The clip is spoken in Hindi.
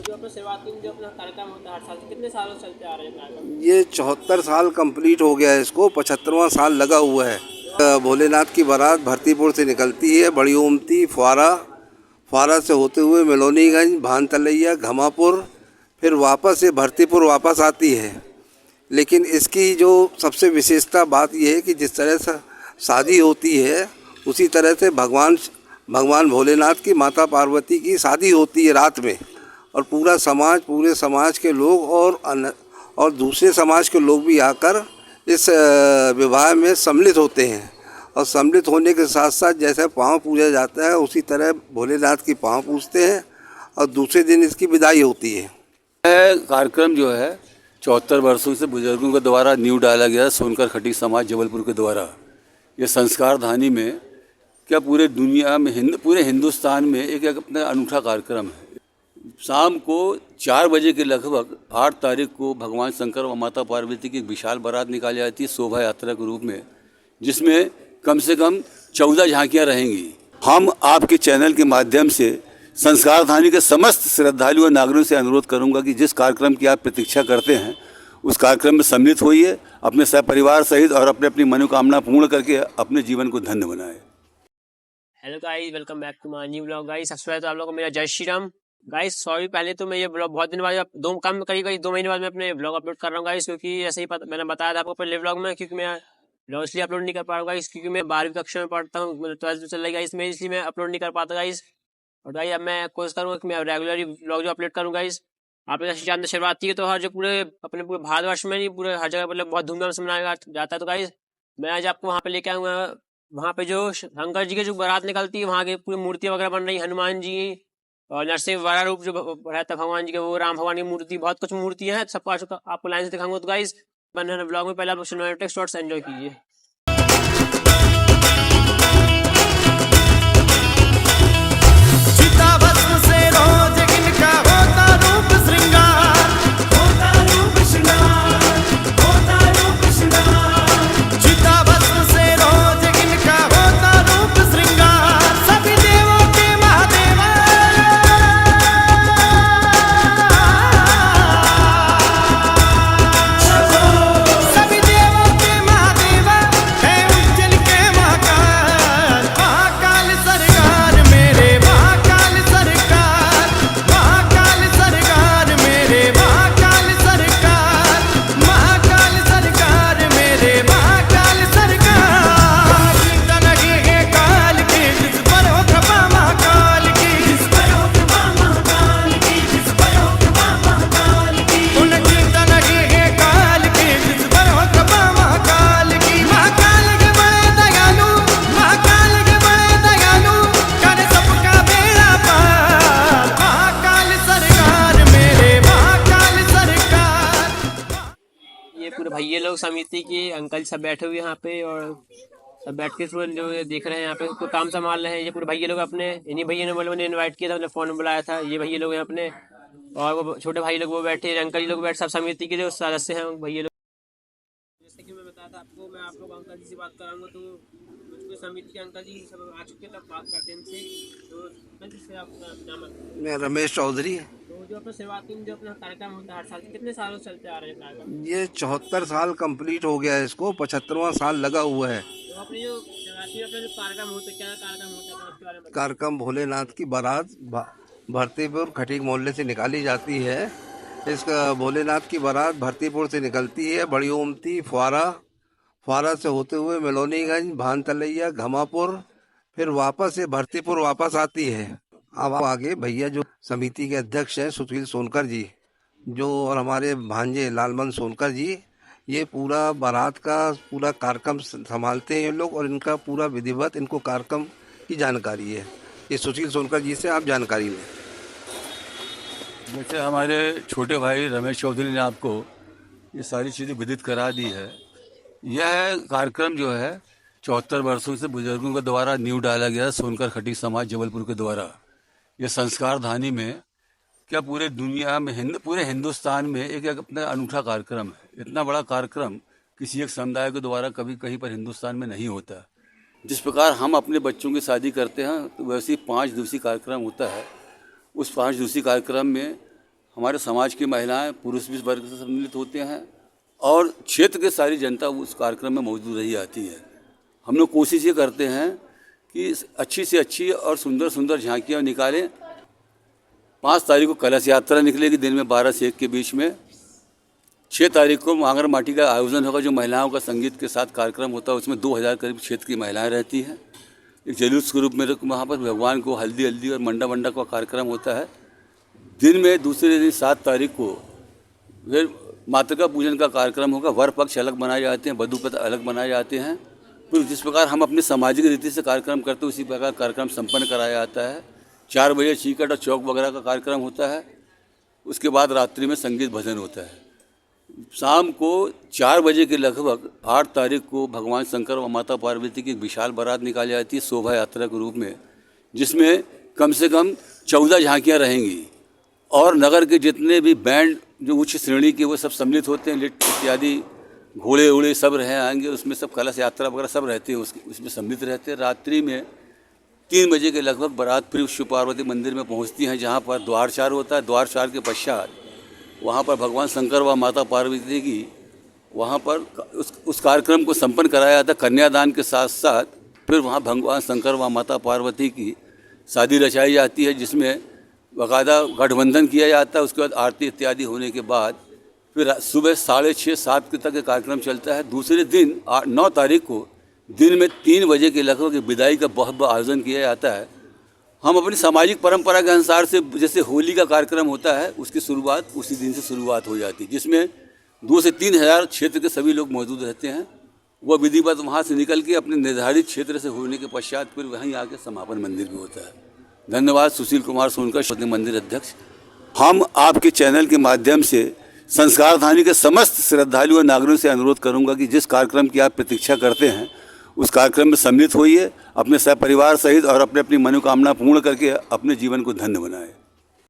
जो अपना सेवाकिन जो अपना कार्यक्रम होता है हर साल से कितने सालों से चलते आ रहे हैं कार्यक्रम? ये 74 साल कंप्लीट हो गया है, इसको 75वां साल लगा हुआ है। भोलेनाथ की बारात भरतीपुर से निकलती है, बड़ी ओमती, फुआरा से होते हुए मेलोनीगंज, भानतलैया, घमापुर, फिर वापस ये भरतीपुर वापस आती है। लेकिन इसकी जो सबसे विशेषता बात यह है कि जिस तरह से शादी होती है उसी तरह से भगवान भोलेनाथ की माता पार्वती की शादी होती है रात में, और पूरे समाज के लोग और दूसरे समाज के लोग भी आकर इस विवाह में सम्मिलित होते हैं। और सम्मिलित होने के साथ साथ जैसे पाँव पूजा जाता है उसी तरह भोलेनाथ की पाँव पूजते हैं और दूसरे दिन इसकी विदाई होती है। यह कार्यक्रम जो है 74 वर्षों से बुजुर्गों के द्वारा नींव डाला गया, सोनकर खटीक समाज जबलपुर के द्वारा। ये संस्कार धानी में क्या पूरे दुनिया में पूरे हिंदुस्तान में एक अपना अनूठा कार्यक्रम है। शाम को 4 बजे के लगभग 8 तारीख को भगवान शंकर व माता पार्वती की एक विशाल बारात निकाली जाती है शोभा यात्रा के रूप में, जिसमें कम से कम 14 झांकियाँ रहेंगी। हम आपके चैनल के माध्यम से संस्कार धानी के समस्त श्रद्धालुओं और नागरिकों से अनुरोध करूंगा कि जिस कार्यक्रम की आप प्रतीक्षा करते हैं उस कार्यक्रम में सम्मिलित होइए, अपने सपरिवार सहित और अपनी मनोकामना पूर्ण करके अपने जीवन को धन्य बनाएं। Hello guys, welcome back to my new blog guys. सबसे पहले तो आप लोगों को मेरा जय श्री राम गाइस। सॉरी, पहले तो मैं ये ब्लॉग बहुत दिन बाद करीब 2 महीने बाद मैं अपने ब्लॉग अपलोड कर रहा हूँ गाइस, क्योंकि ऐसे ही मैंने बताया था आपको पहले ब्लॉग में, क्योंकि मैं ब्लॉग इसलिए अपलोड नहीं कर पा रहा हूँ गाइस क्योंकि मैं 12वीं कक्षा में पढ़ता हूँ, 12th चल रही गाइस, मैं इसलिए मैं अपलोड नहीं कर पाता गाइस। और गाइस अब मैं कोशिश करूँगा कि मैं रेगुलरली ब्लॉग जो अपलोड करूँ गाइस। आप लोग चांद शिवरात्रि के त्योहार जो पूरे भारतवर्ष में नहीं, पूरे हर जगह मतलब बहुत धूमधाम से मनाया जाता है। तो गाइस मैं आज आपको वहाँ पे लेके आऊँगा, वहाँ पे जो शंकर जी की जो बारात निकलती है, वहाँ की पूरी मूर्तियाँ वगैरह बन रही, हनुमान जी और नरसिंह वाला रूप जो रहता है भगवान जी के, वो राम भगवान की मूर्ति, बहुत कुछ मूर्तियाँ हैं, सबको आपको लाइन से दिखाऊंगा। तो गाइस मैंने ब्लॉग में पहले आप सिनेमैटिक शॉट्स एंजॉय कीजिए। पूरे भैया लोग समिति के अंकल सब बैठे हुए यहाँ पे, और सब बैठ के जो देख रहे हैं यहाँ पे कोई काम संभाल रहे हैं। ये पूरे भैया लोग अपने, इन्हीं भैया ने बोले, इनवाइट किया था, मतलब फोन में बुलाया था। ये भैया लोग हैं अपने, और वो छोटे भाई लोग वो बैठे, अंकल जी लोग बैठे, सब समिति के जो सदस्य हैं भैया लोग। जैसे कि मैं बताया था आपको, मैं आप लोग अंकल जी से बात कराऊंगा, तो मुझको समिति के अंकल जी सब आ चुके, तब बात करते हैं इनसे। तो अंकल जी से आपका नाम? मैं रमेश चौधरी। तो जो अपना सेवाकिन जो अपना कार्यक्रम होता है हर साल से कितने सालों से चलते आ रहे हैं कार्यक्रम? ये 74 साल कंप्लीट हो गया है, इसको 75वां साल लगा हुआ है। तो अपने जो शिवरात्रि अपना जो कार्यक्रम होता है, क्या कार्यक्रम होता है उसके बारे में? कार्यक्रम भोलेनाथ की बारात भरतीपुर खटीक मोहल्ले से निकाली जाती है। इस भोलेनाथ की बारात भरतीपुर से निकलती है, बड़ी ओमती, फुआरा से होते हुए मेलोनीगंज, भानतलैया, घमापुर, फिर वापस ये भरतीपुर वापस आती है। अब आगे भैया जो समिति के अध्यक्ष हैं सुशील सोनकर जी, जो और हमारे भांजे लालमन सोनकर जी, ये पूरा बारात का पूरा कार्यक्रम संभालते हैं ये लोग, और इनका पूरा विधिवत इनको कार्यक्रम की जानकारी है। ये सुशील सोनकर जी से आप जानकारी लें। जैसे हमारे छोटे भाई रमेश चौधरी ने आपको ये सारी चीज़ें विदित करा दी है। यह कार्यक्रम जो है 74 वर्षों से बुजुर्गों के द्वारा नींव डाला गया, सोनकर खटीक समाज जबलपुर के द्वारा। ये संस्कार धानी में क्या पूरे दुनिया में पूरे हिंदुस्तान में एक अपना अनूठा कार्यक्रम है। इतना बड़ा कार्यक्रम किसी एक समुदाय के द्वारा कभी कहीं पर हिंदुस्तान में नहीं होता। जिस प्रकार हम अपने बच्चों की शादी करते हैं, तो वैसे ही 5 दिवसीय कार्यक्रम होता है। उस 5 दिवसीय कार्यक्रम में हमारे समाज की महिलाएं पुरुष भी इस वर्ग से सम्मिलित होते हैं और क्षेत्र के सारी जनता उस कार्यक्रम में मौजूद रही आती है। हम लोग कोशिश ये करते हैं कि अच्छी से अच्छी और सुंदर सुंदर झांकियाँ निकालें। 5 तारीख को कलश यात्रा निकलेगी दिन में 12 से 1 के बीच में। 6 तारीख को मांगर माटी का आयोजन होगा, जो महिलाओं का संगीत के साथ कार्यक्रम होता है। उसमें 2000 करीब क्षेत्र की महिलाएं रहती हैं। एक जुलूस के रूप में वहाँ पर भगवान को हल्दी और मंडा का कार्यक्रम होता है। दिन में दूसरे दिन 7 तारीख को फिर मातृका पूजन का कार्यक्रम होगा। वर पक्ष अलग बनाए जाते हैं, वधू पक्ष अलग बनाए जाते हैं। फिर जिस प्रकार हम अपनी सामाजिक रीति से कार्यक्रम करते हैं उसी प्रकार कार्यक्रम संपन्न कराया जाता है। 4 बजे चीकट और चौक वगैरह का कार्यक्रम होता है। उसके बाद रात्रि में संगीत भजन होता है। शाम को 4 बजे के लगभग 8 तारीख को भगवान शंकर व माता पार्वती की एक विशाल बारात निकाली जाती है शोभा यात्रा के रूप में, जिसमें कम से कम 14 झांकियाँ रहेंगी और नगर के जितने भी बैंड जो उच्च श्रेणी के वो सब सम्मिलित होते हैं। लिट इत्यादि घोड़े उड़े सब रहे आएंगे, उसमें सब कलश यात्रा वगैरह सब रहते हैं, उसमें सम्मिलित रहते हैं। रात्रि में 3 बजे के लगभग बारात फिर शिव पार्वती मंदिर में पहुंचती हैं, जहां पर द्वारचार होता है। द्वारचार के पश्चात वहां पर भगवान शंकर व माता पार्वती की वहां पर उस कार्यक्रम को संपन्न कराया जाता है। कन्यादान के साथ साथ फिर वहां भगवान शंकर व माता पार्वती की शादी रचाई जाती है, जिसमें बाकायदा गठबंधन किया जाता है। उसके बाद आरती इत्यादि होने के बाद फिर सुबह 6:30-7 तक ये कार्यक्रम चलता है। दूसरे दिन 9 तारीख को दिन में 3 बजे के लगभग विदाई का बहुत आयोजन किया जाता है। हम अपनी सामाजिक परंपरा के अनुसार से जैसे होली का कार्यक्रम होता है उसकी शुरुआत उसी दिन से शुरुआत हो जाती है, जिसमें 2 से 3 हज़ार क्षेत्र के सभी लोग मौजूद रहते हैं। वह विधिवत वहाँ से निकल के अपने निर्धारित क्षेत्र से होने के पश्चात फिर वहीं आके समापन मंदिर में होता है। धन्यवाद। सुशील कुमार सोनकर, मंदिर अध्यक्ष। हम आपके चैनल के माध्यम से संस्कारधानी के समस्त श्रद्धालु और नागरिकों से अनुरोध करूंगा कि जिस कार्यक्रम की आप प्रतीक्षा करते हैं उस कार्यक्रम में सम्मिलित होइए, अपने सपरिवार सहित और अपनी मनोकामना पूर्ण करके अपने जीवन को धन्य बनाएं।